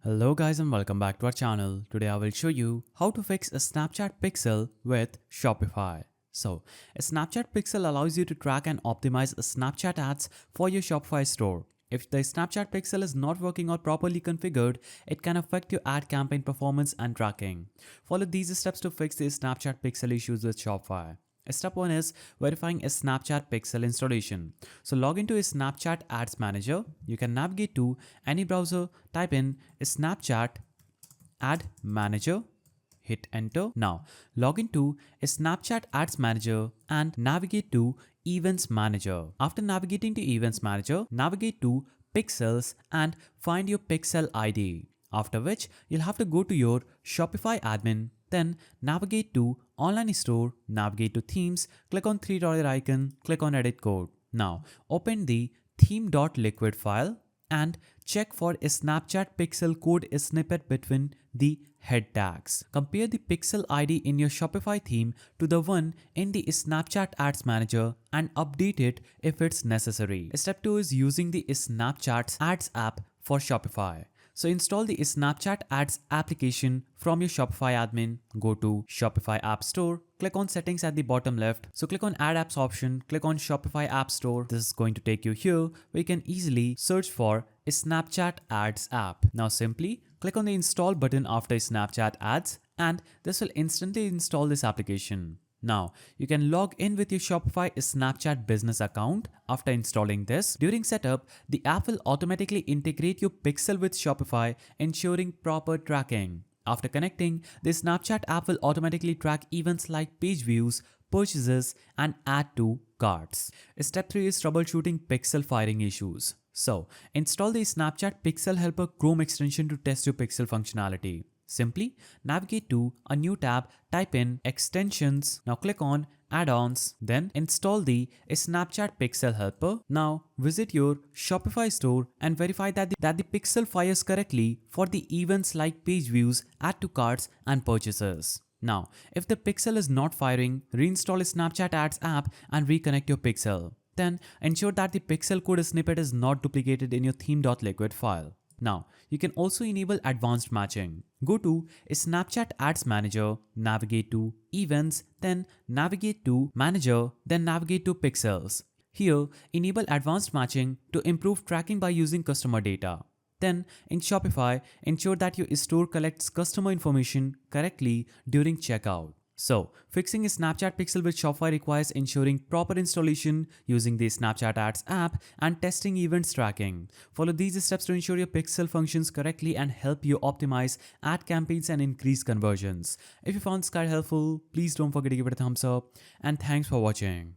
Hello guys and welcome back to our channel. Today I will show you how to fix a Snapchat pixel with Shopify. So, a Snapchat pixel allows you to track and optimize Snapchat ads for your Shopify store. If the Snapchat pixel is not working or properly configured, it can affect your ad campaign performance and tracking. Follow these steps to fix the Snapchat pixel issues with Shopify. Step 1 is verifying a Snapchat pixel installation. So log into a Snapchat Ads Manager. You can navigate to any browser, type in Snapchat Ad Manager, hit enter. Now log into a Snapchat Ads Manager and navigate to Events Manager. After navigating to Events Manager, navigate to Pixels and find your pixel ID. After which, you'll have to go to your Shopify admin, then navigate to Online Store, navigate to Themes, click on $3 icon, click on Edit Code. Now, open the theme.liquid file and check for a Snapchat pixel code snippet between the head tags. Compare the pixel ID in your Shopify theme to the one in the Snapchat Ads Manager and update it if it's necessary. Step 2 is using the Snapchat Ads app for Shopify. So install the Snapchat Ads application from your Shopify admin, go to Shopify App Store, click on settings at the bottom left. So click on add apps option, click on Shopify App Store. This is going to take you here where you can easily search for a Snapchat Ads app. Now simply click on the install button after Snapchat Ads and this will instantly install this application. Now, you can log in with your Shopify Snapchat business account. After installing this, during setup, the app will automatically integrate your pixel with Shopify, ensuring proper tracking. After connecting, the Snapchat app will automatically track events like page views, purchases, and add to carts. Step 3 is troubleshooting pixel firing issues. So, install the Snapchat Pixel Helper Chrome extension to test your pixel functionality. Simply navigate to a new tab, type in extensions, now click on add-ons, then install the Snapchat Pixel Helper. Now visit your Shopify store and verify that the pixel fires correctly for the events like page views, add to carts and purchases. Now, if the pixel is not firing, reinstall a Snapchat Ads app and reconnect your pixel. Then ensure that the pixel code snippet is not duplicated in your theme.liquid file. Now, you can also enable advanced matching. Go to a Snapchat Ads Manager, navigate to Events, then navigate to Manager, then navigate to Pixels. Here, enable advanced matching to improve tracking by using customer data. Then, in Shopify, ensure that your store collects customer information correctly during checkout. So, fixing a Snapchat pixel with Shopify requires ensuring proper installation using the Snapchat Ads app and testing events tracking. Follow these steps to ensure your pixel functions correctly and help you optimize ad campaigns and increase conversions. If you found this guide helpful, please don't forget to give it a thumbs up and thanks for watching.